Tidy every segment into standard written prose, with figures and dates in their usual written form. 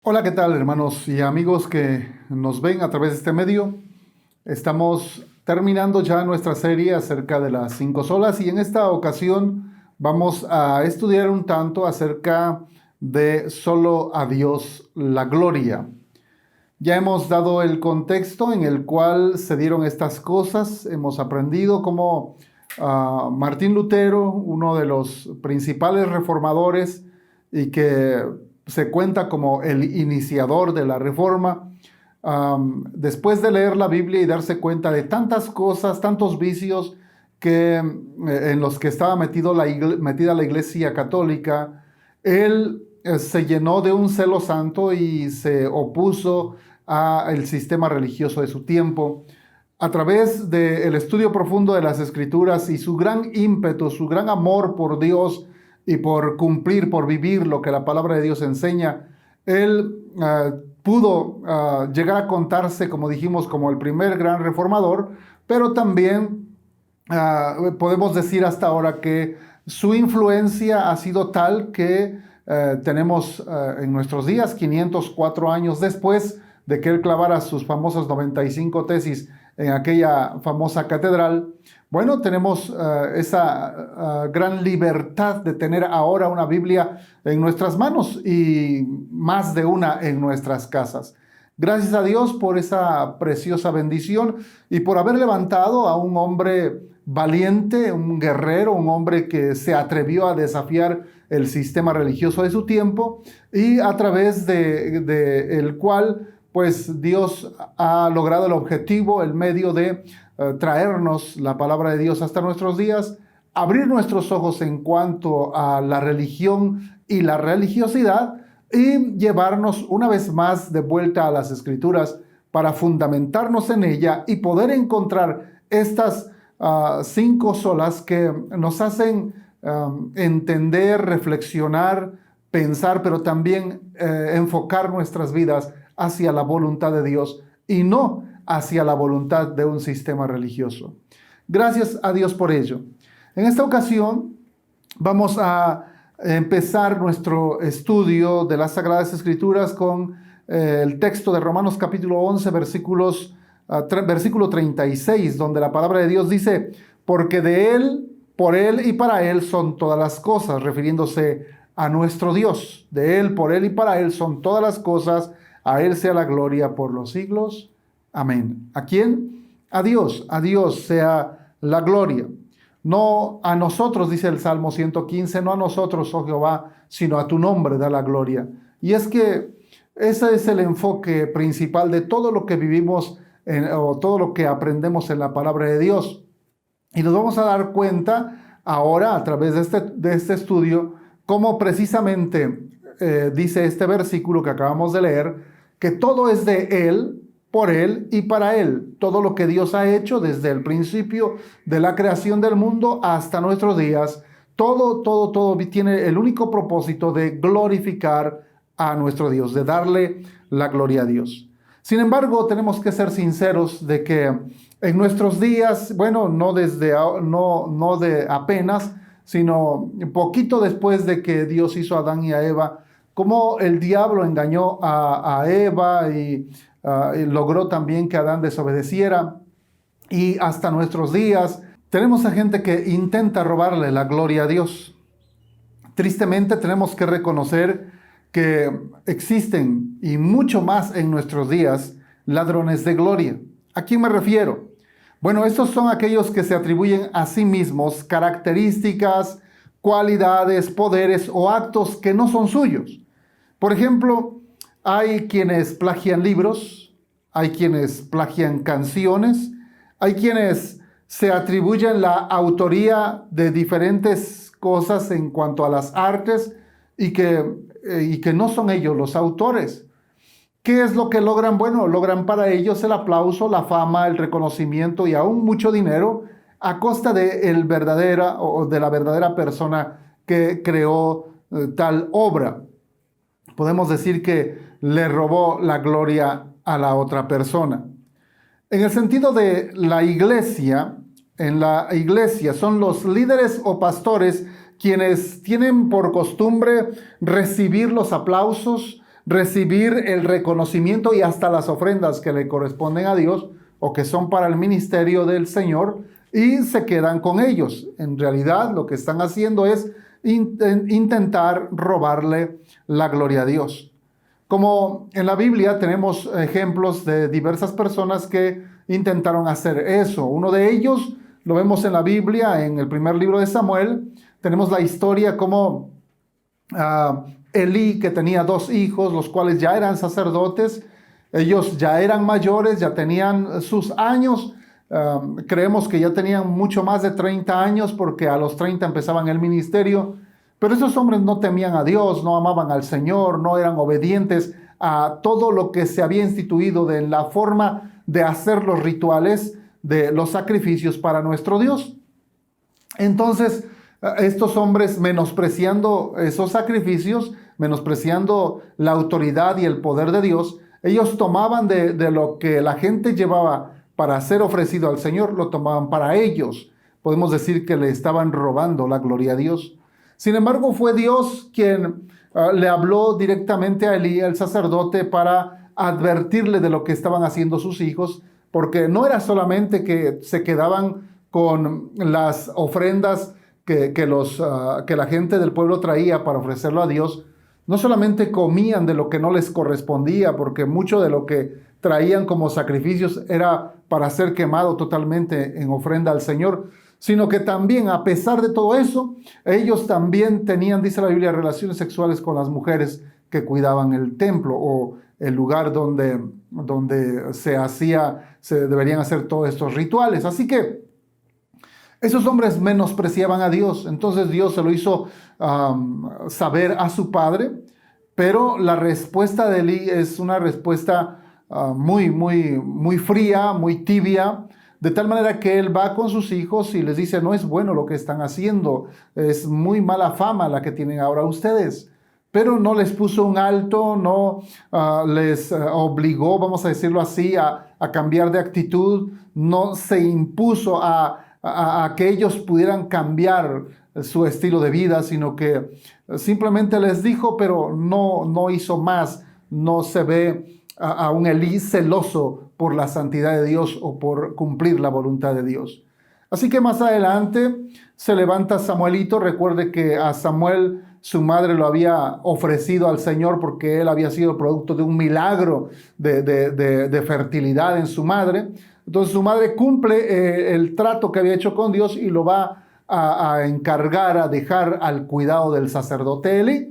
Hola, ¿qué tal, hermanos y amigos que nos ven a través de este medio? Estamos terminando ya nuestra serie acerca de las cinco solas y en esta ocasión vamos a estudiar un tanto acerca de solo a Dios la gloria. Ya hemos dado el contexto en el cual se dieron estas cosas, hemos aprendido cómo Martín Lutero, uno de los principales reformadores y que se cuenta como el iniciador de la reforma, después de leer la Biblia y darse cuenta de tantas cosas, tantos vicios en los que estaba metida la Iglesia Católica, él se llenó de un celo santo y se opuso al sistema religioso de su tiempo. A través del estudio profundo de las Escrituras y su gran ímpetu, su gran amor por Dios y por cumplir, por vivir lo que la palabra de Dios enseña, él pudo llegar a contarse, como dijimos, como el primer gran reformador, pero también podemos decir hasta ahora que su influencia ha sido tal que tenemos en nuestros días, 504 años después de que él clavara sus famosas 95 tesis en aquella famosa catedral, bueno, tenemos esa gran libertad de tener ahora una Biblia en nuestras manos y más de una en nuestras casas. Gracias a Dios por esa preciosa bendición y por haber levantado a un hombre valiente, un guerrero, un hombre que se atrevió a desafiar el sistema religioso de su tiempo y a través de el cual pues Dios ha logrado el objetivo, el medio de traernos la palabra de Dios hasta nuestros días, abrir nuestros ojos en cuanto a la religión y la religiosidad y llevarnos una vez más de vuelta a las Escrituras para fundamentarnos en ella y poder encontrar estas cinco solas que nos hacen entender, reflexionar, pensar, pero también enfocar nuestras vidas hacia la voluntad de Dios y no hacia la voluntad de un sistema religioso. Gracias a Dios por ello. En esta ocasión vamos a empezar nuestro estudio de las Sagradas Escrituras con el texto de Romanos capítulo 11, versículo 36, donde la palabra de Dios dice, porque de Él, por Él y para Él son todas las cosas, refiriéndose a nuestro Dios. De Él, por Él y para Él son todas las cosas, a Él sea la gloria por los siglos. Amén. ¿A quién? A Dios sea la gloria. No a nosotros, dice el Salmo 115, no a nosotros, oh Jehová, sino a tu nombre da la gloria. Y es que ese es el enfoque principal de todo lo que vivimos o todo lo que aprendemos en la palabra de Dios. Y nos vamos a dar cuenta ahora a través de este estudio cómo precisamente dice este versículo que acabamos de leer, que todo es de Él, por Él y para Él. Todo lo que Dios ha hecho desde el principio de la creación del mundo hasta nuestros días, todo tiene el único propósito de glorificar a nuestro Dios, de darle la gloria a Dios. Sin embargo, tenemos que ser sinceros de que en nuestros días, bueno, no de apenas, sino poquito después de que Dios hizo a Adán y a Eva, cómo el diablo engañó a Eva y logró también que Adán desobedeciera. Y hasta nuestros días tenemos a gente que intenta robarle la gloria a Dios. Tristemente tenemos que reconocer que existen, y mucho más en nuestros días, ladrones de gloria. ¿A quién me refiero? Bueno, estos son aquellos que se atribuyen a sí mismos características, cualidades, poderes o actos que no son suyos. Por ejemplo, hay quienes plagian libros, hay quienes plagian canciones, hay quienes se atribuyen la autoría de diferentes cosas en cuanto a las artes y que no son ellos los autores. ¿Qué es lo que logran? Bueno, logran para ellos el aplauso, la fama, el reconocimiento y aún mucho dinero a costa de la verdadera persona que creó tal obra. Podemos decir que le robó la gloria a la otra persona. En el sentido de la iglesia, en la iglesia son los líderes o pastores quienes tienen por costumbre recibir los aplausos, recibir el reconocimiento y hasta las ofrendas que le corresponden a Dios o que son para el ministerio del Señor, y se quedan con ellos. En realidad lo que están haciendo es intentar robarle la gloria a Dios. Como en la Biblia tenemos ejemplos de diversas personas que intentaron hacer eso. Uno de ellos lo vemos en la Biblia, en el primer libro de Samuel. Tenemos la historia como Elí, que tenía 2 hijos, los cuales ya eran sacerdotes. Ellos ya eran mayores, ya tenían sus años. Creemos que ya tenían mucho más de 30 años porque a los 30 empezaban el ministerio. Pero esos hombres no temían a Dios, no amaban al Señor, no eran obedientes a todo lo que se había instituido de la forma de hacer los rituales de los sacrificios para nuestro Dios. Entonces, estos hombres, menospreciando esos sacrificios, menospreciando la autoridad y el poder de Dios, ellos tomaban de lo que la gente llevaba para ser ofrecido al Señor, lo tomaban para ellos. Podemos decir que le estaban robando la gloria a Dios. Sin embargo, fue Dios quien le habló directamente a Elí, el sacerdote, para advertirle de lo que estaban haciendo sus hijos, porque no era solamente que se quedaban con las ofrendas que la gente del pueblo traía para ofrecerlo a Dios. No solamente comían de lo que no les correspondía, porque mucho de lo que traían como sacrificios era para ser quemado totalmente en ofrenda al Señor, sino que también, a pesar de todo eso, ellos también tenían, dice la Biblia, relaciones sexuales con las mujeres que cuidaban el templo o el lugar donde se deberían hacer todos estos rituales. Así que esos hombres menospreciaban a Dios. Entonces Dios se lo hizo saber a su padre, pero la respuesta de Elí es una respuesta muy fría, muy tibia, de tal manera que él va con sus hijos y les dice: no es bueno lo que están haciendo, es muy mala fama la que tienen ahora ustedes. Pero no les puso un alto, no les obligó, vamos a decirlo así, a cambiar de actitud, no se impuso a que ellos pudieran cambiar su estilo de vida, sino que simplemente les dijo, pero no hizo más. No se ve a un Elí celoso por la santidad de Dios o por cumplir la voluntad de Dios. Así que más adelante se levanta Samuelito. Recuerde que a Samuel su madre lo había ofrecido al Señor porque él había sido producto de un milagro de fertilidad en su madre. Entonces su madre cumple el trato que había hecho con Dios y lo va a encargar, a dejar al cuidado del sacerdote Elí.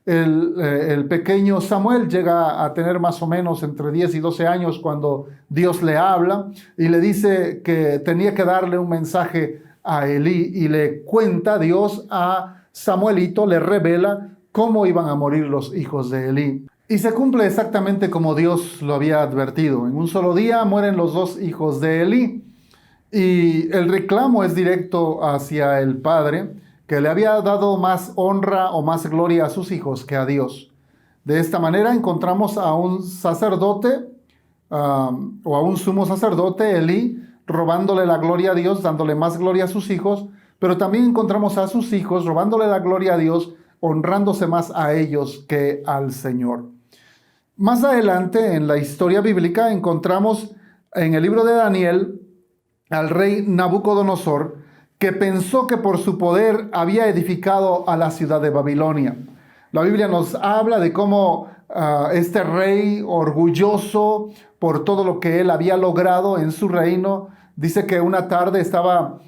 El pequeño Samuel llega a tener más o menos entre 10 y 12 años cuando Dios le habla y le dice que tenía que darle un mensaje a Elí, y le cuenta Dios a Samuelito, le revela cómo iban a morir los hijos de Elí. Y se cumple exactamente como Dios lo había advertido. En un solo día mueren los 2 hijos de Elí. Y el reclamo es directo hacia el padre, que le había dado más honra o más gloria a sus hijos que a Dios. De esta manera encontramos a un sacerdote o a un sumo sacerdote, Elí, robándole la gloria a Dios, dándole más gloria a sus hijos, pero también encontramos a sus hijos robándole la gloria a Dios, honrándose más a ellos que al Señor. Más adelante en la historia bíblica encontramos en el libro de Daniel al rey Nabucodonosor, que pensó que por su poder había edificado a la ciudad de Babilonia. La Biblia nos habla de cómo este rey, orgulloso por todo lo que él había logrado en su reino, dice que una tarde estaba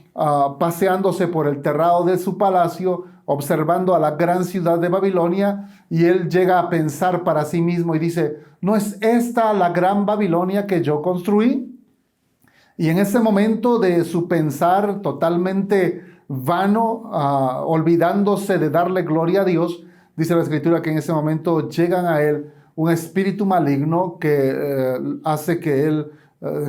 paseándose por el terrado de su palacio, observando a la gran ciudad de Babilonia, y él llega a pensar para sí mismo y dice: ¿no es esta la gran Babilonia que yo construí? Y en ese momento de su pensar totalmente vano, olvidándose de darle gloria a Dios, dice la Escritura que en ese momento llegan a él un espíritu maligno que hace que él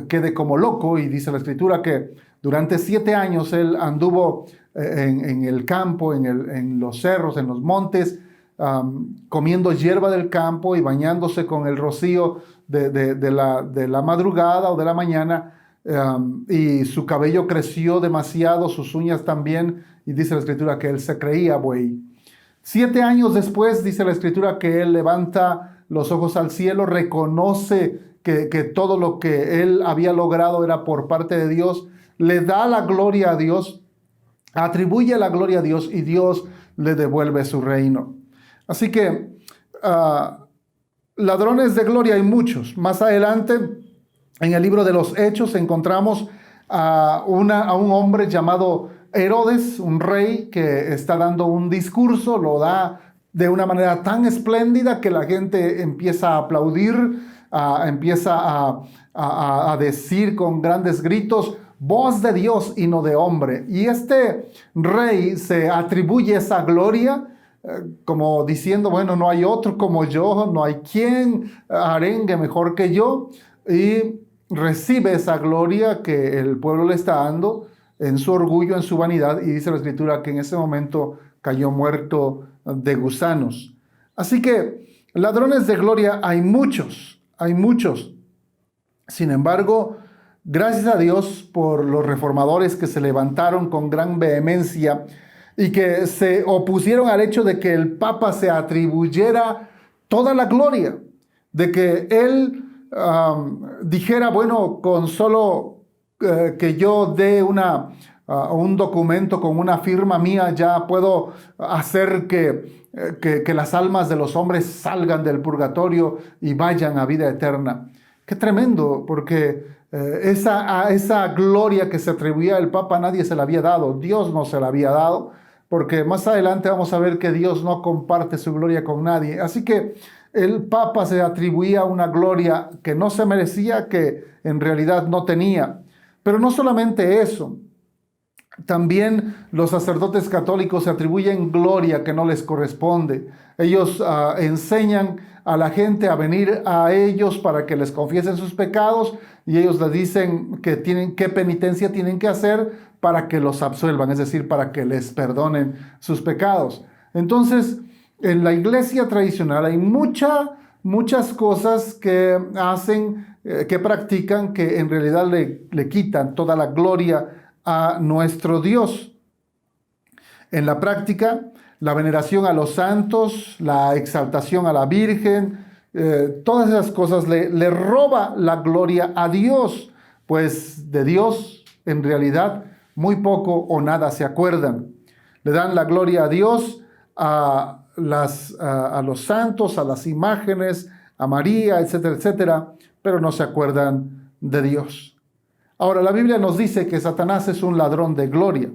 quede como loco. Y dice la Escritura que durante 7 años él anduvo en el campo, en los cerros, en los montes, comiendo hierba del campo y bañándose con el rocío de la madrugada o de la mañana. Y su cabello creció demasiado, sus uñas también, y dice la Escritura que él se creía buey. 7 años después, dice la Escritura que él levanta los ojos al cielo, reconoce que todo lo que él había logrado era por parte de Dios, le da la gloria a Dios, atribuye la gloria a Dios y Dios le devuelve su reino. Así que ladrones de gloria hay muchos. Más adelante, en el libro de los Hechos, encontramos a un hombre llamado Herodes, un rey que está dando un discurso, lo da de una manera tan espléndida que la gente empieza a aplaudir, empieza a decir con grandes gritos, voz de Dios y no de hombre. Y este rey se atribuye esa gloria como diciendo, bueno, no hay otro como yo, no hay quien arengue mejor que yo, y recibe esa gloria que el pueblo le está dando en su orgullo, en su vanidad, y dice la Escritura que en ese momento cayó muerto de gusanos. Así que ladrones de gloria hay muchos, hay muchos. Sin embargo, gracias a Dios por los reformadores que se levantaron con gran vehemencia y que se opusieron al hecho de que el Papa se atribuyera toda la gloria, de que él dijera, bueno, con solo que yo dé un documento con una firma mía, ya puedo hacer que las almas de los hombres salgan del purgatorio y vayan a vida eterna. Qué tremendo, porque esa gloria que se atribuía al Papa nadie se la había dado, Dios no se la había dado, porque más adelante vamos a ver que Dios no comparte su gloria con nadie. Así que el Papa se atribuía una gloria que no se merecía, que en realidad no tenía. Pero no solamente eso, también los sacerdotes católicos se atribuyen gloria que no les corresponde. Ellos enseñan a la gente a venir a ellos para que les confiesen sus pecados, y ellos les dicen qué penitencia tienen que hacer para que los absuelvan, es decir, para que les perdonen sus pecados. Entonces, en la iglesia tradicional hay muchas cosas que hacen, que practican, que en realidad le quitan toda la gloria a nuestro Dios. En la práctica, la veneración a los santos, la exaltación a la Virgen, todas esas cosas le roba la gloria a Dios, pues de Dios en realidad muy poco o nada se acuerdan. Le dan la gloria a Dios, a los santos, a las imágenes, a María, etcétera, etcétera, pero no se acuerdan de Dios. Ahora, la Biblia nos dice que Satanás es un ladrón de gloria.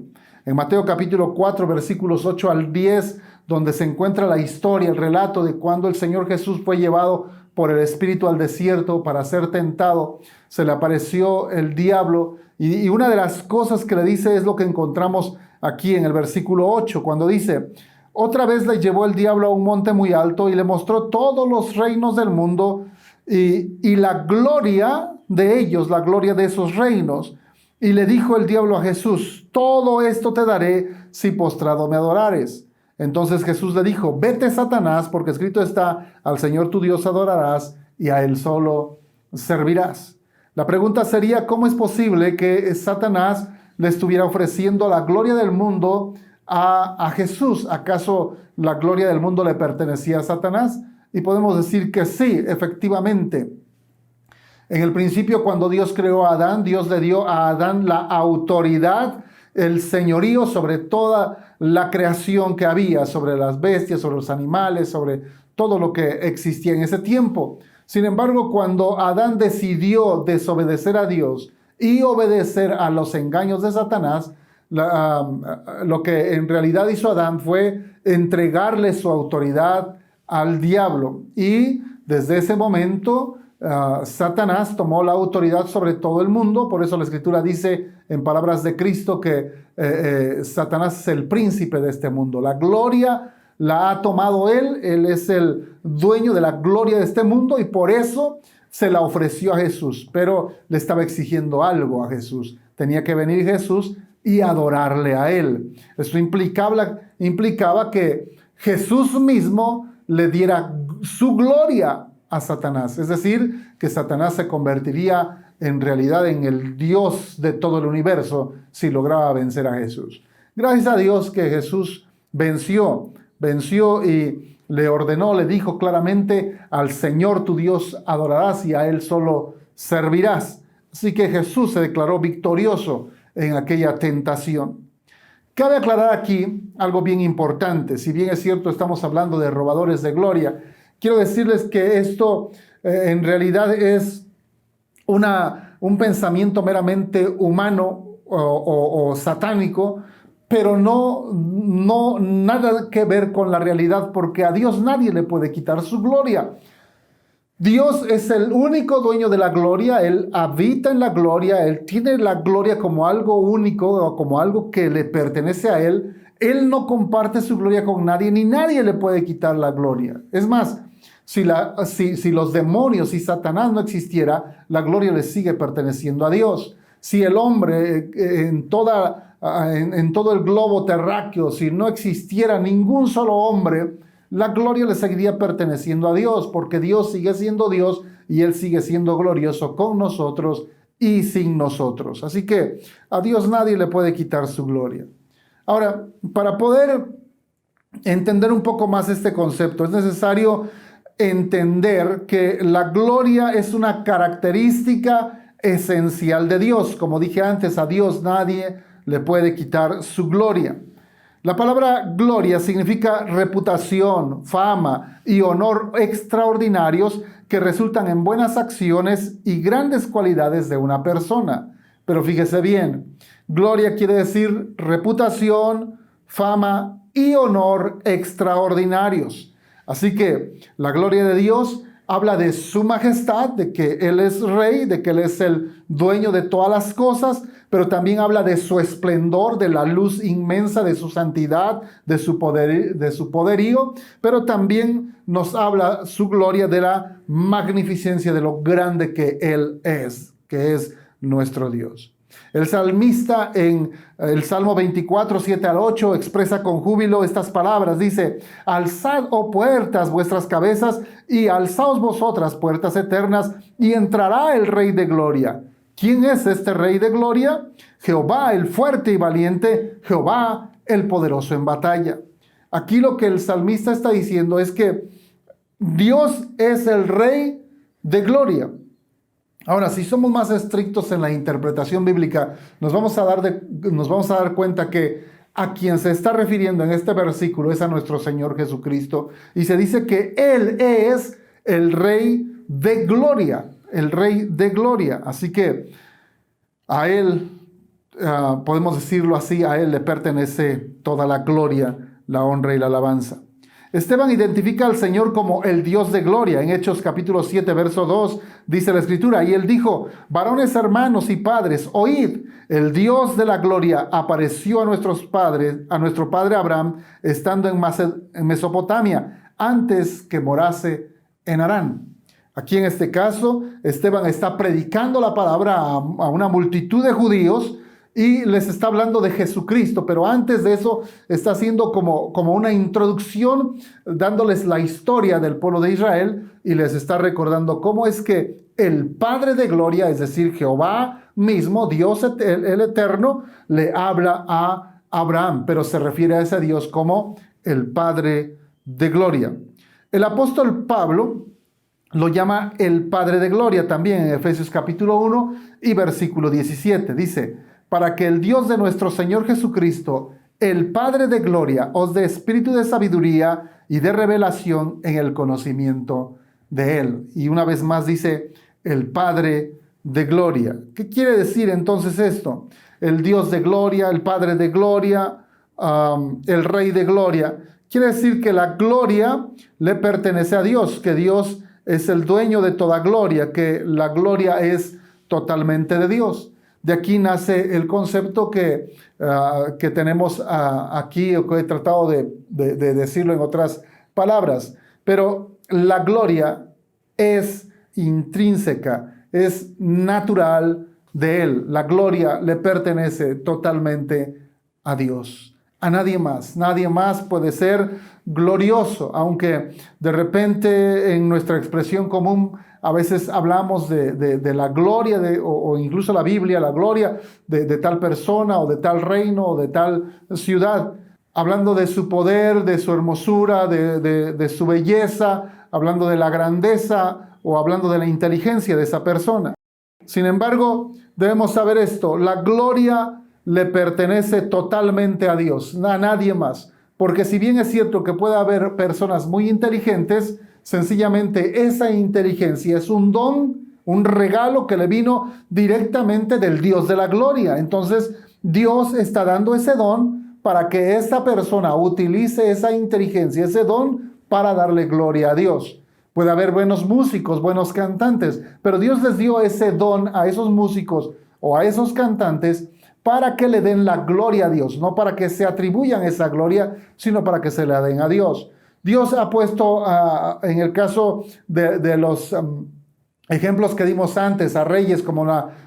En Mateo capítulo 4, versículos 8 al 10, donde se encuentra la historia, el relato de cuando el Señor Jesús fue llevado por el Espíritu al desierto para ser tentado, se le apareció el diablo, y una de las cosas que le dice es lo que encontramos aquí en el versículo 8, cuando dice, otra vez le llevó el diablo a un monte muy alto y le mostró todos los reinos del mundo y la gloria de ellos, la gloria de esos reinos. Y le dijo el diablo a Jesús, todo esto te daré si postrado me adorares. Entonces Jesús le dijo, vete Satanás, porque escrito está, al Señor tu Dios adorarás y a Él solo servirás. La pregunta sería, ¿cómo es posible que Satanás le estuviera ofreciendo la gloria del mundo a Jesús? ¿Acaso la gloria del mundo le pertenecía a Satanás? Y podemos decir que sí, efectivamente. En el principio, cuando Dios creó a Adán, Dios le dio a Adán la autoridad, el señorío sobre toda la creación que había, sobre las bestias, sobre los animales, sobre todo lo que existía en ese tiempo. Sin embargo, cuando Adán decidió desobedecer a Dios y obedecer a los engaños de Satanás, lo que en realidad hizo Adán fue entregarle su autoridad al diablo. Y desde ese momento, Satanás tomó la autoridad sobre todo el mundo. Por eso la Escritura dice en palabras de Cristo que Satanás es el príncipe de este mundo. La gloria la ha tomado él es el dueño de la gloria de este mundo y por eso se la ofreció a Jesús, pero le estaba exigiendo algo a Jesús. Tenía que venir Jesús y adorarle a él. Esto implicaba que Jesús mismo le diera su gloria a Satanás, es decir, que Satanás se convertiría en realidad en el Dios de todo el universo si lograba vencer a Jesús. Gracias a Dios que Jesús venció y le ordenó, le dijo claramente: al Señor tu Dios adorarás y a Él solo servirás. Así que Jesús se declaró victorioso en aquella tentación. Cabe aclarar aquí algo bien importante. Si bien es cierto, estamos hablando de robadores de gloria, quiero decirles que esto en realidad es un pensamiento meramente humano o satánico, pero no nada que ver con la realidad, porque a Dios nadie le puede quitar su gloria. Dios es el único dueño de la gloria, Él habita en la gloria, Él tiene la gloria como algo único o como algo que le pertenece a Él. Él no comparte su gloria con nadie, ni nadie le puede quitar la gloria. Es más, si los demonios, si Satanás no existiera, la gloria le sigue perteneciendo a Dios. Si el hombre en todo el globo terráqueo, si no existiera ningún solo hombre, la gloria le seguiría perteneciendo a Dios, porque Dios sigue siendo Dios y Él sigue siendo glorioso con nosotros y sin nosotros. Así que a Dios nadie le puede quitar su gloria. Ahora, para poder entender un poco más este concepto, es necesario entender que la gloria es una característica esencial de Dios. Como dije antes, a Dios nadie le puede quitar su gloria. La palabra gloria significa reputación, fama y honor extraordinarios que resultan en buenas acciones y grandes cualidades de una persona. Pero fíjese bien, gloria quiere decir reputación, fama y honor extraordinarios. Así que la gloria de Dios habla de su majestad, de que Él es rey, de que Él es el dueño de todas las cosas, pero también habla de su esplendor, de la luz inmensa, de su santidad, de su poderío, pero también nos habla su gloria de la magnificencia, de lo grande que Él es, que es nuestro Dios. El salmista en el Salmo 24, 7 al 8 expresa con júbilo estas palabras. Dice: alzad, oh puertas, vuestras cabezas, y alzaos vosotras, puertas eternas, y entrará el Rey de gloria. ¿Quién es este Rey de gloria? Jehová, el fuerte y valiente, Jehová, el poderoso en batalla. Aquí lo que el salmista está diciendo es que Dios es el Rey de gloria. Ahora, si somos más estrictos en la interpretación bíblica, nos vamos a dar cuenta que a quien se está refiriendo en este versículo es a nuestro Señor Jesucristo. Y se dice que Él es el Rey de gloria, el Rey de gloria. Así que a Él, podemos decirlo así, a Él le pertenece toda la gloria, la honra y la alabanza. Esteban identifica al Señor como el Dios de gloria. En Hechos capítulo 7, verso 2, dice la Escritura: y él dijo: varones, hermanos y padres, oíd, el Dios de la gloria apareció a nuestro padre Abraham, estando en Mesopotamia, antes que morase en Harán. Aquí en este caso, Esteban está predicando la palabra a una multitud de judíos, y les está hablando de Jesucristo, pero antes de eso está haciendo como una introducción, dándoles la historia del pueblo de Israel, y les está recordando cómo es que el Padre de gloria, es decir, Jehová mismo, Dios el Eterno, le habla a Abraham, pero se refiere a ese Dios como el Padre de gloria. El apóstol Pablo lo llama el Padre de gloria también en Efesios capítulo 1 y versículo 17. Dice: para que el Dios de nuestro Señor Jesucristo, el Padre de gloria, os dé espíritu de sabiduría y de revelación en el conocimiento de Él. Y una vez más dice, el Padre de gloria. ¿Qué quiere decir entonces esto? El Dios de gloria, el Padre de gloria, el Rey de gloria. Quiere decir que la gloria le pertenece a Dios, que Dios es el dueño de toda gloria, que la gloria es totalmente de Dios. De aquí nace el concepto que tenemos aquí, o que he tratado de decirlo en otras palabras. Pero la gloria es intrínseca, es natural de Él. La gloria le pertenece totalmente a Dios, a nadie más. Nadie más puede ser glorioso, aunque de repente en nuestra expresión común a veces hablamos de la gloria, o incluso la Biblia, la gloria de tal persona o de tal reino o de tal ciudad. hablando de su poder, de su hermosura, de su belleza, hablando de la grandeza o hablando de la inteligencia de esa persona. Sin embargo, debemos saber esto: la gloria le pertenece totalmente a Dios, a nadie más. Porque si bien es cierto que puede haber personas muy inteligentes, sencillamente esa inteligencia es un don, un regalo que le vino directamente del Dios de la gloria. Entonces, Dios está dando ese don para que esa persona utilice esa inteligencia, ese don, para darle gloria a Dios. Puede haber buenos músicos, buenos cantantes, pero Dios les dio ese don a esos músicos o a esos cantantes para que le den la gloria a Dios, no para que se atribuyan esa gloria, sino para que se la den a Dios. Dios ha puesto, en el caso de los ejemplos que dimos antes, a reyes como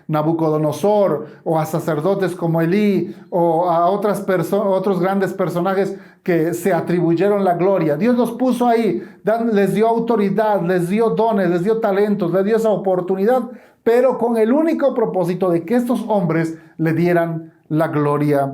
Nabucodonosor, o a sacerdotes como Elí, o a otros grandes personajes que se atribuyeron la gloria. Dios los puso ahí, les dio autoridad, les dio dones, les dio talentos, les dio esa oportunidad, pero con el único propósito de que estos hombres le dieran la gloria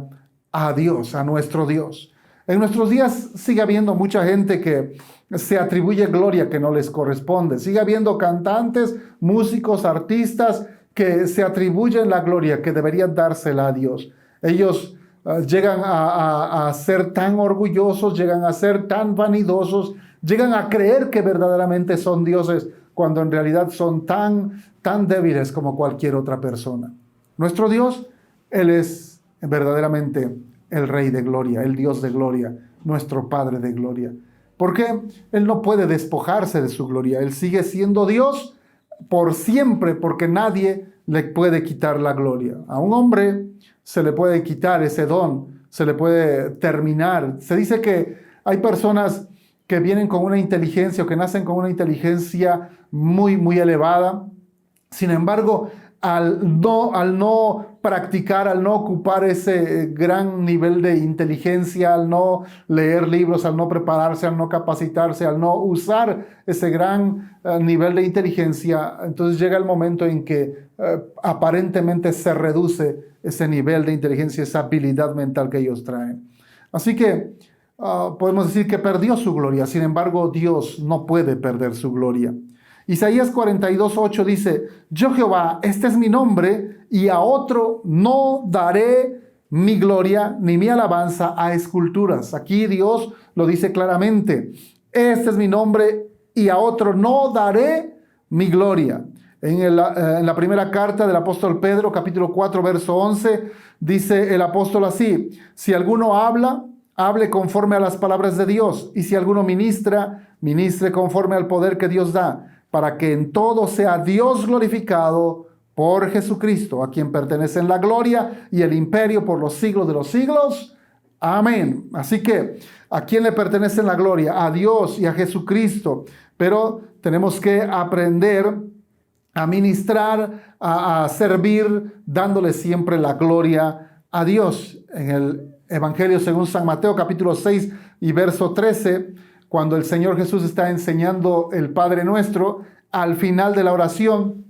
a Dios, a nuestro Dios. En nuestros días sigue habiendo mucha gente que se atribuye gloria que no les corresponde. Sigue habiendo cantantes, músicos, artistas que se atribuyen la gloria que deberían dársela a Dios. Ellos llegan a ser tan orgullosos, llegan a ser tan vanidosos, llegan a creer que verdaderamente son dioses, cuando en realidad son tan débiles como cualquier otra persona. Nuestro Dios, Él es verdaderamente el Rey de gloria, el Dios de gloria, nuestro Padre de gloria. Porque Él no puede despojarse de su gloria. Él sigue siendo Dios por siempre, porque nadie le puede quitar la gloria. A un hombre se le puede quitar ese don, se le puede terminar. Se dice que hay personas que vienen con una inteligencia o que nacen con una inteligencia muy, muy elevada. Sin embargo, al no practicar, al no ocupar ese gran nivel de inteligencia, al no leer libros, al no prepararse, al no capacitarse, al no usar ese gran nivel de inteligencia, entonces llega el momento en que aparentemente se reduce ese nivel de inteligencia, esa habilidad mental que ellos traen. Así que podemos decir que perdió su gloria. Sin embargo, Dios no puede perder su gloria. Isaías 42:8 dice: yo Jehová, este es mi nombre, y a otro no daré mi gloria ni mi alabanza a esculturas. Aquí Dios lo dice claramente: este es mi nombre y a otro no daré mi gloria. En la primera carta del apóstol Pedro, capítulo 4, verso 11, dice el apóstol así: si alguno habla, hable conforme a las palabras de Dios, y si alguno ministra, ministre conforme al poder que Dios da, para que en todo sea Dios glorificado por Jesucristo, a quien pertenecen la gloria y el imperio por los siglos de los siglos. Amén. Así que, ¿a quién le pertenece la gloria? A Dios y a Jesucristo. Pero tenemos que aprender a ministrar, a servir, dándole siempre la gloria a Dios. En el Evangelio según San Mateo, capítulo 6 y verso 13, cuando el Señor Jesús está enseñando el Padre Nuestro, al final de la oración,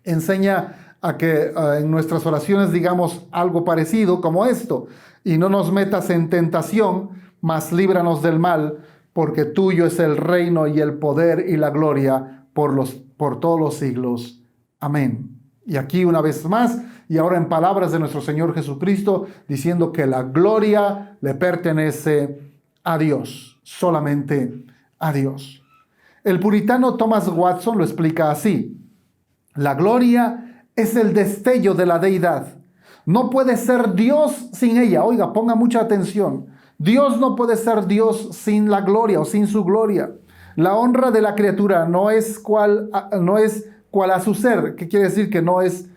enseña a que en nuestras oraciones digamos algo parecido como esto: y no nos metas en tentación, mas líbranos del mal, porque tuyo es el reino y el poder y la gloria por todos los siglos. Amén. Y aquí una vez más, y ahora en palabras de nuestro Señor Jesucristo, diciendo que la gloria le pertenece a Dios, solamente a Dios. El puritano Thomas Watson lo explica así: la gloria es el destello de la deidad. No puede ser Dios sin ella. Oiga, ponga mucha atención. Dios no puede ser Dios sin la gloria o sin su gloria. La honra de la criatura no es cual a su ser. ¿Qué quiere decir? Que no es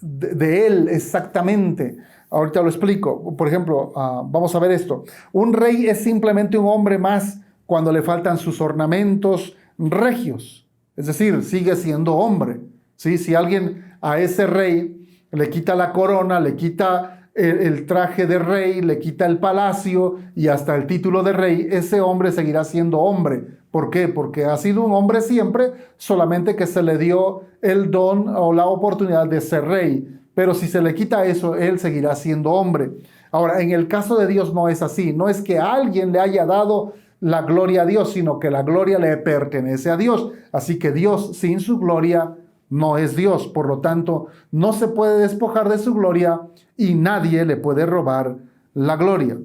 de él exactamente. Ahorita lo explico. Por ejemplo, vamos a ver esto. Un rey es simplemente un hombre más cuando le faltan sus ornamentos regios. Es decir, sigue siendo hombre. ¿Sí? Si alguien a ese rey le quita la corona, le quita el traje de rey, le quita el palacio y hasta el título de rey, ese hombre seguirá siendo hombre. ¿Por qué? Porque ha sido un hombre siempre, solamente que se le dio el don o la oportunidad de ser rey. Pero si se le quita eso, él seguirá siendo hombre. Ahora, en el caso de Dios no es así. No es que alguien le haya dado la gloria a Dios, sino que la gloria le pertenece a Dios. Así que Dios sin su gloria no es Dios. Por lo tanto, no se puede despojar de su gloria y nadie le puede robar la gloria.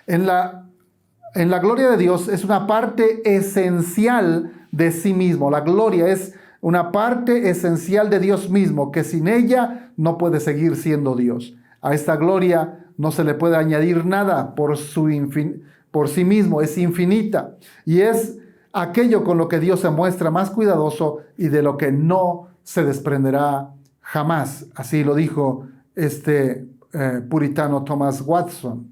En la gloria de Dios es una parte esencial de sí mismo. La gloria es una parte esencial de Dios mismo, que sin ella no puede seguir siendo Dios. A esta gloria no se le puede añadir nada por sí mismo, es infinita. Y es aquello con lo que Dios se muestra más cuidadoso y de lo que no se desprenderá jamás. Así lo dijo este puritano Thomas Watson.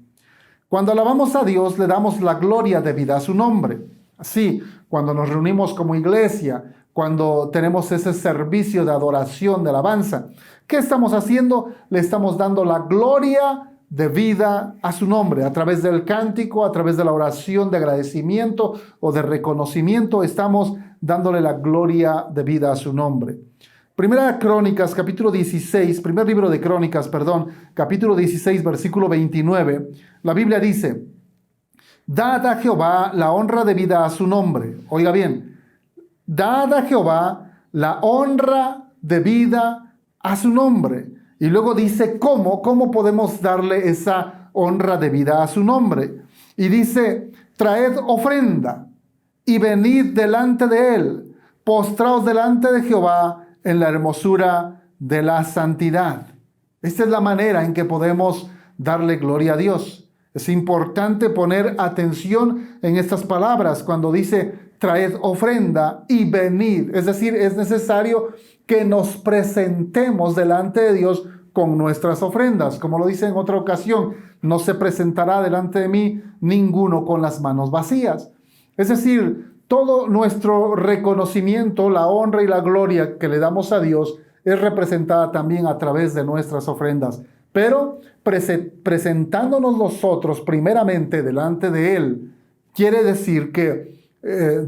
Cuando alabamos a Dios, le damos la gloria debida a su nombre. Así, cuando nos reunimos como iglesia, cuando tenemos ese servicio de adoración, de alabanza, ¿qué estamos haciendo? Le estamos dando la gloria debida a su nombre. A través del cántico, a través de la oración de agradecimiento o de reconocimiento, estamos dándole la gloria debida a su nombre. Primera Crónicas, capítulo 16, primer libro de Crónicas, capítulo 16, versículo 29, la Biblia dice: dad a Jehová la honra debida a su nombre. Oiga bien, dad a Jehová la honra debida a su nombre. Y luego dice cómo podemos darle esa honra debida a su nombre. Y dice: traed ofrenda y venid delante de él, postraos delante de Jehová en la hermosura de la santidad. Esta es la manera en que podemos darle gloria a Dios. Es importante poner atención en estas palabras cuando dice traed ofrenda y venid. Es decir, es necesario que nos presentemos delante de Dios con nuestras ofrendas. Como lo dice en otra ocasión, no se presentará delante de mí ninguno con las manos vacías. Es decir, todo nuestro reconocimiento, la honra y la gloria que le damos a Dios es representada también a través de nuestras ofrendas. Pero presentándonos nosotros primeramente delante de Él, quiere decir que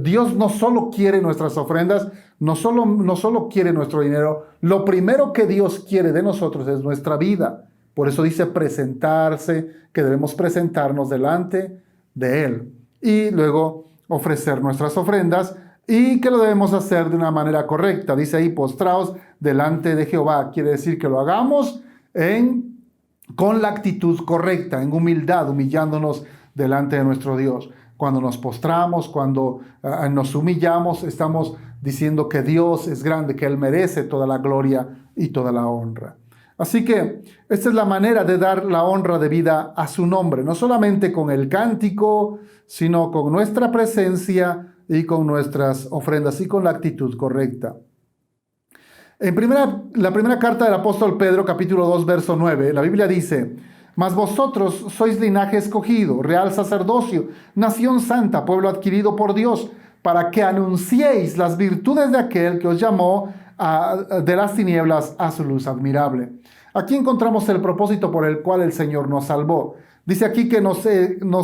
Dios no solo quiere nuestras ofrendas, no solo quiere nuestro dinero. Lo primero que Dios quiere de nosotros es nuestra vida. Por eso dice presentarse, que debemos presentarnos delante de Él. Y luego ofrecer nuestras ofrendas y que lo debemos hacer de una manera correcta. Dice ahí, postraos delante de Jehová. Quiere decir que lo hagamos con la actitud correcta, en humildad, humillándonos delante de nuestro Dios. Cuando nos postramos, cuando nos humillamos, estamos diciendo que Dios es grande, que Él merece toda la gloria y toda la honra. Así que esta es la manera de dar la honra debida a su nombre, no solamente con el cántico, sino con nuestra presencia y con nuestras ofrendas y con la actitud correcta. La primera carta del apóstol Pedro, capítulo 2, verso 9, la Biblia dice: mas vosotros sois linaje escogido, real sacerdocio, nación santa, pueblo adquirido por Dios, para que anunciéis las virtudes de aquel que os llamó de las tinieblas a su luz admirable. Aquí encontramos el propósito por el cual el Señor nos salvó. Dice aquí que nos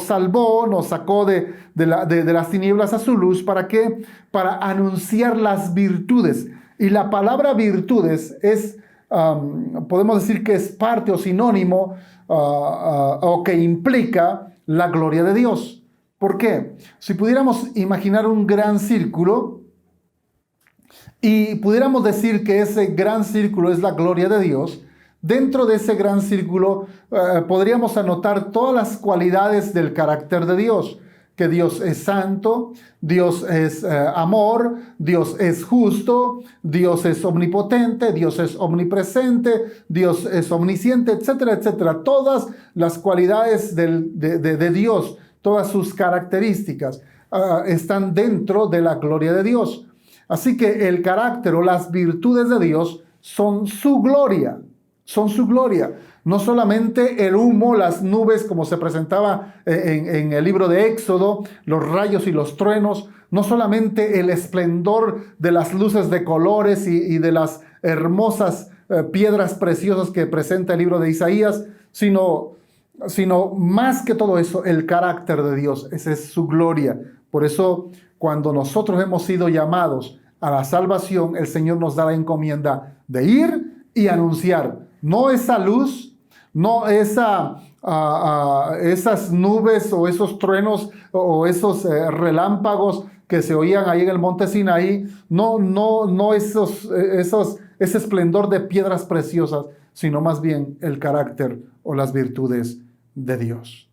salvó, nos sacó de las tinieblas a su luz. ¿Para qué? Para anunciar las virtudes. Y la palabra virtudes es, podemos decir que es parte o sinónimo o que implica la gloria de Dios. ¿Por qué? Si pudiéramos imaginar un gran círculo y pudiéramos decir que ese gran círculo es la gloria de Dios, dentro de ese gran círculo podríamos anotar todas las cualidades del carácter de Dios. Que Dios es santo, Dios es amor, Dios es justo, Dios es omnipotente, Dios es omnipresente, Dios es omnisciente, etcétera, etcétera. Todas las cualidades de Dios, todas sus características están dentro de la gloria de Dios. Así que el carácter o las virtudes de Dios son su gloria. Son su gloria. No solamente el humo, las nubes, como se presentaba en el libro de Éxodo, los rayos y los truenos, no solamente el esplendor de las luces de colores y de las hermosas piedras preciosas que presenta el libro de Isaías, sino más que todo eso, el carácter de Dios. Esa es su gloria. Por eso, cuando nosotros hemos sido llamados a la salvación, el Señor nos da la encomienda de ir y anunciar, no esa luz, no esas nubes o esos truenos o esos relámpagos que se oían ahí en el monte Sinaí, no ese esplendor de piedras preciosas, sino más bien el carácter o las virtudes de Dios.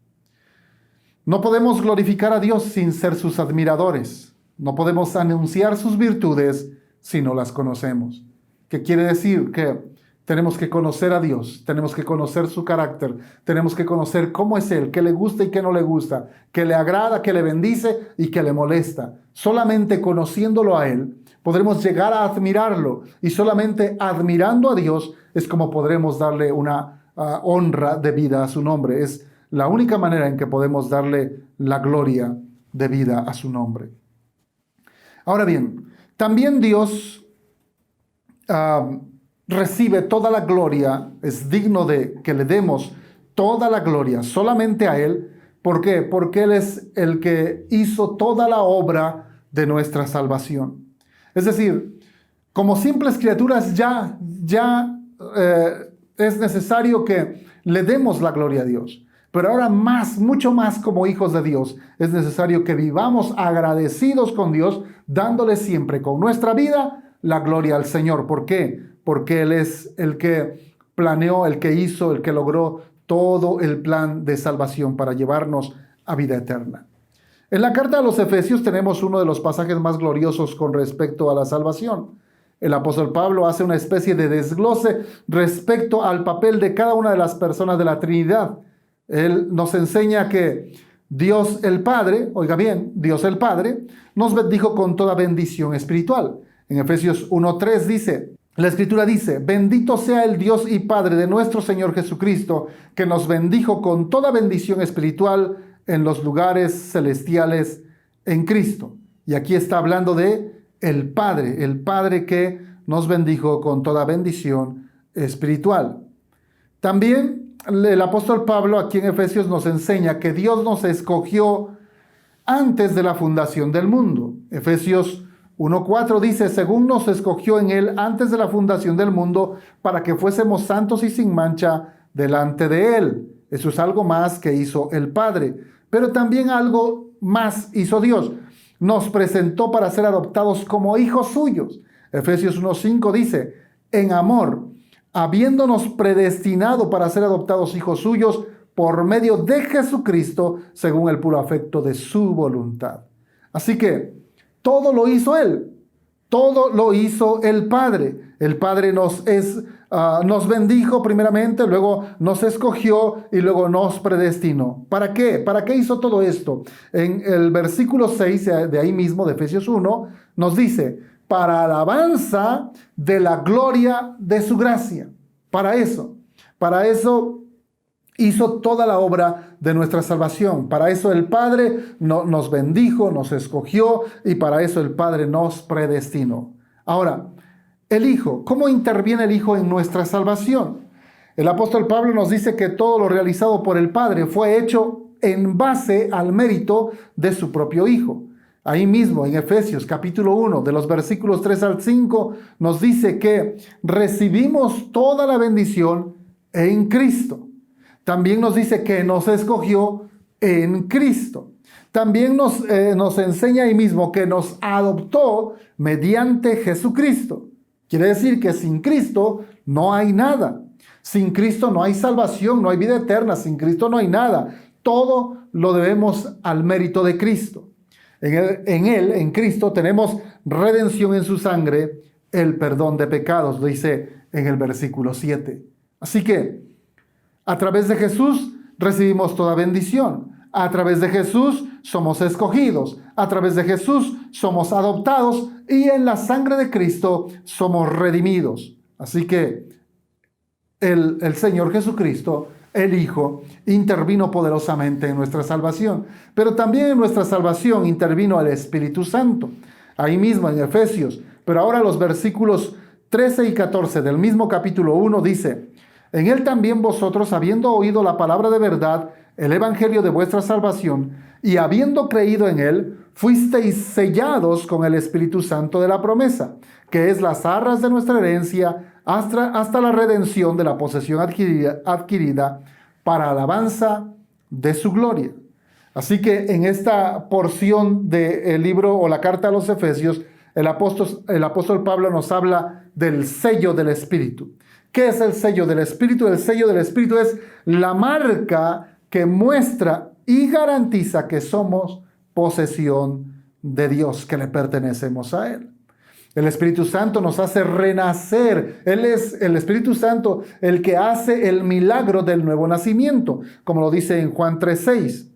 No podemos glorificar a Dios sin ser sus admiradores. No podemos anunciar sus virtudes si no las conocemos. ¿Qué quiere decir? Que tenemos que conocer a Dios, tenemos que conocer su carácter, tenemos que conocer cómo es Él, qué le gusta y qué no le gusta, qué le agrada, qué le bendice y qué le molesta. Solamente conociéndolo a Él podremos llegar a admirarlo, y solamente admirando a Dios es como podremos darle una honra de vida a su nombre. Es la única manera en que podemos darle la gloria de vida a su nombre. Ahora bien, también Dios recibe toda la gloria, es digno de que le demos toda la gloria solamente a Él. ¿Por qué? Porque Él es el que hizo toda la obra de nuestra salvación. Es decir, como simples criaturas ya es necesario que le demos la gloria a Dios. Pero ahora más, mucho más como hijos de Dios, es necesario que vivamos agradecidos con Dios, dándole siempre con nuestra vida la gloria al Señor. ¿Por qué? Porque Él es el que planeó, el que hizo, el que logró todo el plan de salvación para llevarnos a vida eterna. En la carta a los Efesios tenemos uno de los pasajes más gloriosos con respecto a la salvación. El apóstol Pablo hace una especie de desglose respecto al papel de cada una de las personas de la Trinidad. Él nos enseña que Dios el Padre, oiga bien, Dios el Padre, nos bendijo con toda bendición espiritual. En Efesios 1:3 dice, la Escritura dice, bendito sea el Dios y Padre de nuestro Señor Jesucristo, que nos bendijo con toda bendición espiritual en los lugares celestiales en Cristo. Y aquí está hablando de el Padre que nos bendijo con toda bendición espiritual. También el apóstol Pablo aquí en Efesios nos enseña que Dios nos escogió antes de la fundación del mundo. Efesios 1:4 dice, según nos escogió en Él antes de la fundación del mundo, para que fuésemos santos y sin mancha delante de Él. Eso es algo más que hizo el Padre. Pero también algo más hizo Dios. Nos presentó para ser adoptados como hijos suyos. Efesios 1:5 dice, en amor, habiéndonos predestinado para ser adoptados hijos suyos por medio de Jesucristo, según el puro afecto de su voluntad. Así que todo lo hizo Él, todo lo hizo el Padre. El Padre nos bendijo primeramente, luego nos escogió y luego nos predestinó. ¿Para qué? ¿Para qué hizo todo esto? En el versículo 6 de ahí mismo, de Efesios 1, nos dice, para alabanza de la gloria de su gracia. Para eso hizo toda la obra de nuestra salvación. Para eso el Padre nos bendijo, nos escogió, y para eso el Padre nos predestinó. Ahora, el Hijo, ¿cómo interviene el Hijo en nuestra salvación? El apóstol Pablo nos dice que todo lo realizado por el Padre fue hecho en base al mérito de su propio Hijo. Ahí mismo en Efesios capítulo 1, de los versículos 3 al 5, nos dice que recibimos toda la bendición en Cristo. También nos dice que nos escogió en Cristo. También nos enseña ahí mismo que nos adoptó mediante Jesucristo. Quiere decir que sin Cristo no hay nada. Sin Cristo no hay salvación, no hay vida eterna. Sin Cristo no hay nada. Todo lo debemos al mérito de Cristo. En Cristo, tenemos redención en su sangre, el perdón de pecados, lo dice en el versículo 7. Así que, a través de Jesús recibimos toda bendición. A través de Jesús somos escogidos. A través de Jesús somos adoptados. Y en la sangre de Cristo somos redimidos. Así que el Señor Jesucristo, el Hijo, intervino poderosamente en nuestra salvación. Pero también en nuestra salvación intervino el Espíritu Santo. Ahí mismo en Efesios. Pero ahora los versículos 13 y 14 del mismo capítulo 1 dice, en Él también vosotros, habiendo oído la palabra de verdad, el evangelio de vuestra salvación, y habiendo creído en Él, fuisteis sellados con el Espíritu Santo de la promesa, que es las arras de nuestra herencia hasta la redención de la posesión adquirida para alabanza de su gloria. Así que en esta porción del libro o la carta a los Efesios, el apóstol Pablo nos habla del sello del Espíritu. ¿Qué es el sello del Espíritu? El sello del Espíritu es la marca que muestra y garantiza que somos posesión de Dios, que le pertenecemos a Él. El Espíritu Santo nos hace renacer. Él es el Espíritu Santo el que hace el milagro del nuevo nacimiento, como lo dice en Juan 3:6.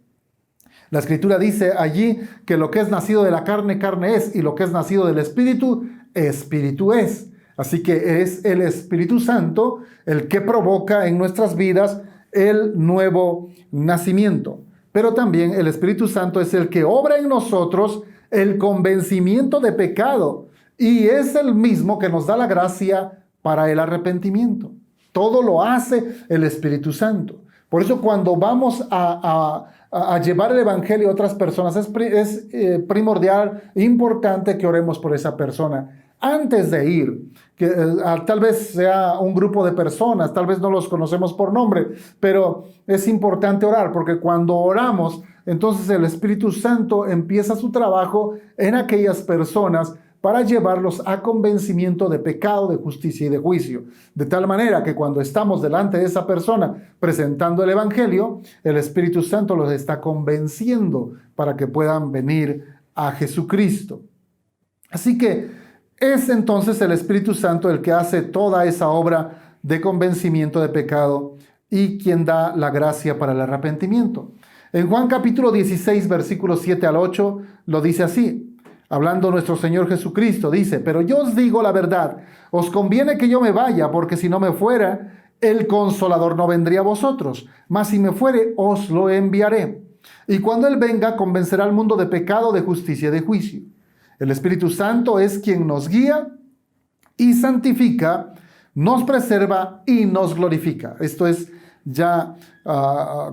La Escritura dice allí que lo que es nacido de la carne, carne es, y lo que es nacido del Espíritu, Espíritu es. Así que es el Espíritu Santo el que provoca en nuestras vidas el nuevo nacimiento. Pero también el Espíritu Santo es el que obra en nosotros el convencimiento de pecado, y es el mismo que nos da la gracia para el arrepentimiento. Todo lo hace el Espíritu Santo. Por eso cuando vamos a llevar el Evangelio a otras personas, es primordial, importante que oremos por esa persona. Antes de ir, que tal vez sea un grupo de personas, tal vez no los conocemos por nombre, pero es importante orar, porque cuando oramos, entonces el Espíritu Santo empieza su trabajo en aquellas personas para llevarlos a convencimiento de pecado, de justicia y de juicio. De tal manera que cuando estamos delante de esa persona presentando el Evangelio, el Espíritu Santo los está convenciendo para que puedan venir a Jesucristo. Así que es entonces el Espíritu Santo el que hace toda esa obra de convencimiento de pecado y quien da la gracia para el arrepentimiento. En Juan capítulo 16, versículos 7 al 8, lo dice así. Hablando nuestro Señor Jesucristo, dice: pero yo os digo la verdad, os conviene que yo me vaya, porque si no me fuera, el Consolador no vendría a vosotros, mas si me fuere, os lo enviaré. Y cuando Él venga, convencerá al mundo de pecado, de justicia y de juicio. El Espíritu Santo es quien nos guía y santifica, nos preserva y nos glorifica. Esto es ya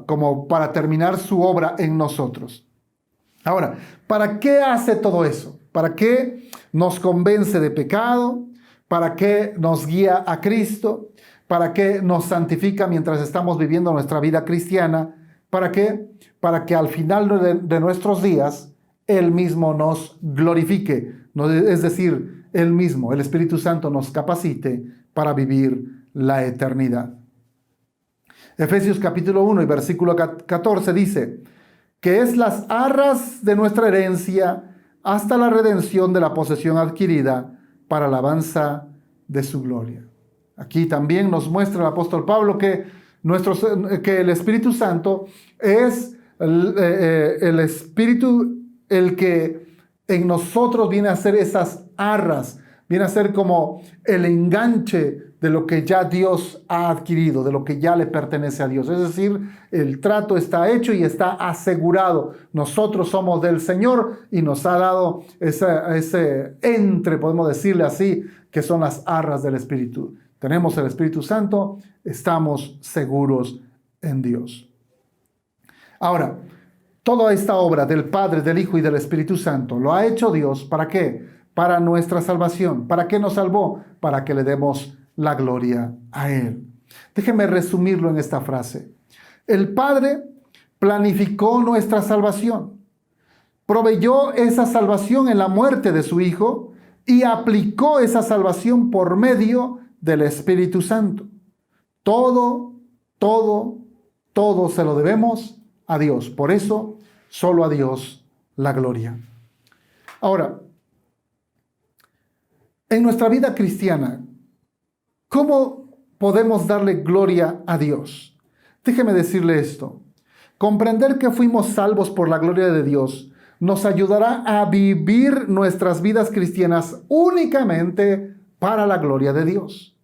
como para terminar su obra en nosotros. Ahora, ¿para qué hace todo eso? ¿Para qué nos convence de pecado? ¿Para qué nos guía a Cristo? ¿Para qué nos santifica mientras estamos viviendo nuestra vida cristiana? ¿Para qué? Para que al final de nuestros días, Él mismo nos glorifique. Es decir, Él mismo, el Espíritu Santo, nos capacite para vivir la eternidad. Efesios capítulo 1 y versículo 14 dice: que es las arras de nuestra herencia hasta la redención de la posesión adquirida para alabanza de su gloria. Aquí también nos muestra el apóstol Pablo que el Espíritu Santo es el Espíritu el que en nosotros viene a hacer esas arras, viene a ser como el enganche de lo que ya Dios ha adquirido, de lo que ya le pertenece a Dios. Es decir, el trato está hecho y está asegurado. Nosotros somos del Señor y nos ha dado ese entre, podemos decirle así, que son las arras del Espíritu. Tenemos el Espíritu Santo, estamos seguros en Dios. Ahora, toda esta obra del Padre, del Hijo y del Espíritu Santo lo ha hecho Dios. ¿Para qué? Para nuestra salvación. ¿Para qué nos salvó? Para que le demos la gloria a Él. Déjeme resumirlo en esta frase. El Padre planificó nuestra salvación, proveyó esa salvación en la muerte de su Hijo y aplicó esa salvación por medio del Espíritu Santo. Todo se lo debemos a Dios. Por eso, solo a Dios la gloria. Ahora, en nuestra vida cristiana, ¿cómo podemos darle gloria a Dios? Déjeme decirle esto. Comprender que fuimos salvos por la gloria de Dios nos ayudará a vivir nuestras vidas cristianas únicamente para la gloria de Dios.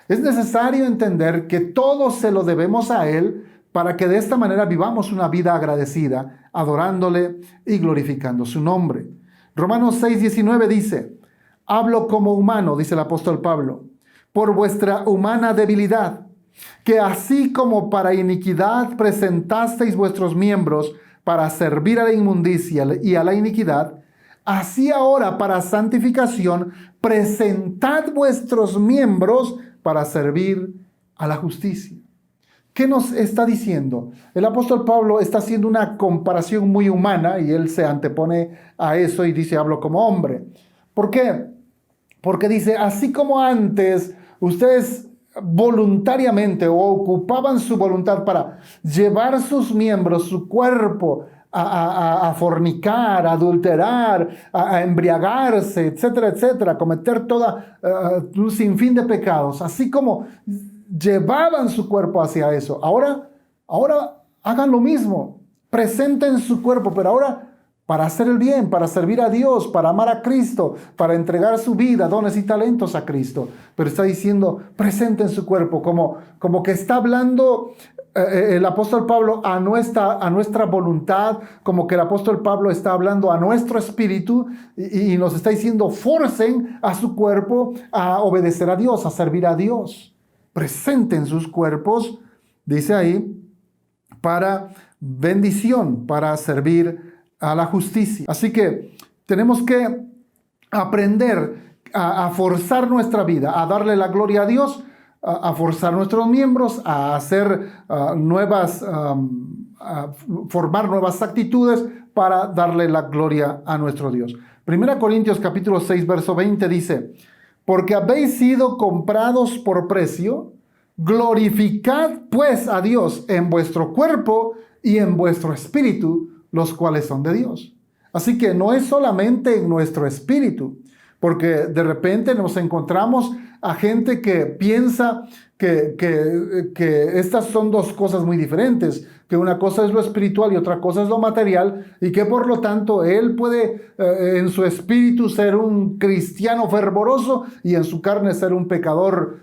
Es necesario entender que todo se lo debemos a Él para que de esta manera vivamos una vida agradecida, adorándole y glorificando su nombre. Romanos 6:19 dice: hablo como humano, dice el apóstol Pablo, por vuestra humana debilidad, que así como para iniquidad presentasteis vuestros miembros para servir a la inmundicia y a la iniquidad, así ahora para santificación presentad vuestros miembros para servir a la justicia. ¿Qué nos está diciendo? El apóstol Pablo está haciendo una comparación muy humana y él se antepone a eso y dice, hablo como hombre. ¿Por qué? Porque dice, así como antes ustedes voluntariamente o ocupaban su voluntad para llevar sus miembros, su cuerpo, a fornicar, a adulterar, a embriagarse, etcétera, etcétera, cometer un sinfín de pecados, así como llevaban su cuerpo hacia eso. Ahora hagan lo mismo, presenten su cuerpo, pero ahora para hacer el bien, para servir a Dios, para amar a Cristo, para entregar su vida, dones y talentos a Cristo. Pero está diciendo, presenten su cuerpo, como que está hablando el apóstol Pablo a nuestra voluntad, como que el apóstol Pablo está hablando a nuestro espíritu y nos está diciendo, forcen a su cuerpo a obedecer a Dios, a servir a Dios. Presenten sus cuerpos, dice ahí, para bendición, para servir a la justicia. Así que tenemos que aprender a forzar nuestra vida, a darle la gloria a Dios, a forzar nuestros miembros, a hacer formar nuevas actitudes para darle la gloria a nuestro Dios. 1 Corintios capítulo 6, verso 20 dice, porque habéis sido comprados por precio, glorificad pues a Dios en vuestro cuerpo y en vuestro espíritu, los cuales son de Dios. Así que no es solamente en nuestro espíritu, porque de repente nos encontramos a gente que piensa que estas son dos cosas muy diferentes, que una cosa es lo espiritual y otra cosa es lo material, y que por lo tanto él puede en su espíritu ser un cristiano fervoroso y en su carne ser un pecador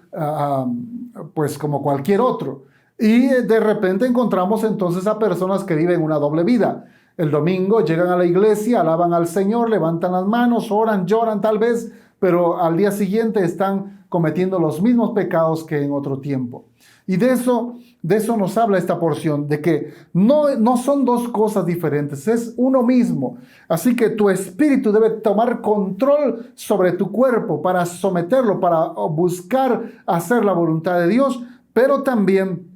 pues como cualquier otro. Y de repente encontramos entonces a personas que viven una doble vida. El domingo llegan a la iglesia, alaban al Señor, levantan las manos, oran, lloran tal vez, pero al día siguiente están cometiendo los mismos pecados que en otro tiempo. Y de eso nos habla esta porción, de que no son dos cosas diferentes, es uno mismo. Así que tu espíritu debe tomar control sobre tu cuerpo para someterlo, para buscar hacer la voluntad de Dios, pero también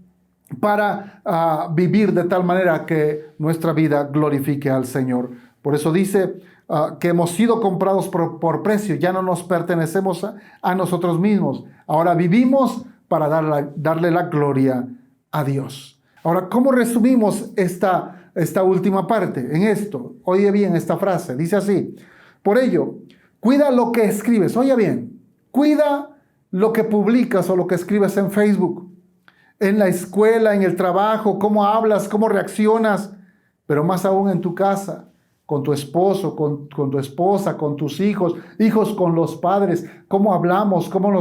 para vivir de tal manera que nuestra vida glorifique al Señor. Por eso dice que hemos sido comprados por precio, ya no nos pertenecemos a nosotros mismos. Ahora vivimos para darle la gloria a Dios. Ahora, ¿cómo resumimos esta última parte en esto? Oye bien esta frase, dice así, por ello, cuida lo que escribes. Oye bien, cuida lo que publicas o lo que escribes en Facebook, en la escuela, en el trabajo, cómo hablas, cómo reaccionas, pero más aún en tu casa, con tu esposo, con tu esposa, con tus hijos con los padres, cómo hablamos, cómo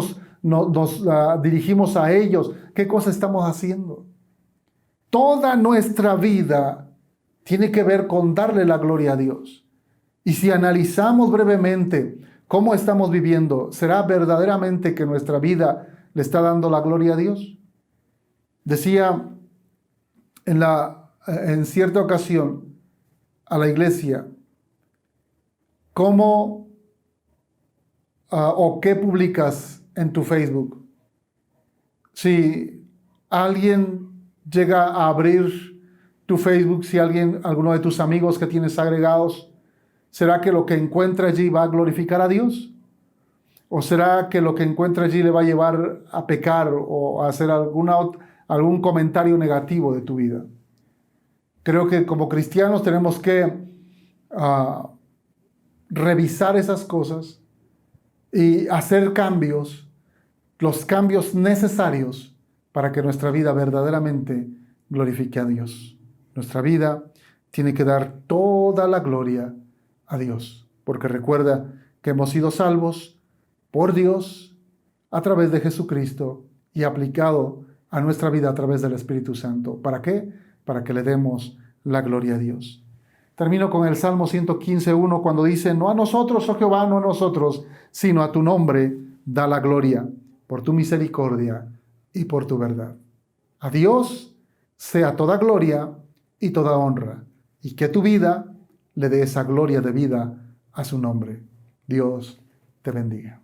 nos dirigimos a ellos, qué cosas estamos haciendo. Toda nuestra vida tiene que ver con darle la gloria a Dios. Y si analizamos brevemente cómo estamos viviendo, ¿será verdaderamente que nuestra vida le está dando la gloria a Dios? Decía en cierta ocasión a la iglesia, ¿cómo o qué publicas en tu Facebook? Si alguien llega a abrir tu Facebook, si alguno de tus amigos que tienes agregados, ¿será que lo que encuentra allí va a glorificar a Dios? ¿O será que lo que encuentra allí le va a llevar a pecar o a hacer algún comentario negativo de tu vida? Creo que como cristianos tenemos que revisar esas cosas y hacer cambios, los cambios necesarios para que nuestra vida verdaderamente glorifique a Dios. Nuestra vida tiene que dar toda la gloria a Dios, porque recuerda que hemos sido salvos por Dios a través de Jesucristo y aplicado a nuestra vida a través del Espíritu Santo. ¿Para qué? Para que le demos la gloria a Dios. Termino con el Salmo 115:1 cuando dice, no a nosotros, oh Jehová, no a nosotros, sino a tu nombre da la gloria, por tu misericordia y por tu verdad. A Dios sea toda gloria y toda honra, y que tu vida le dé esa gloria de vida a su nombre. Dios te bendiga.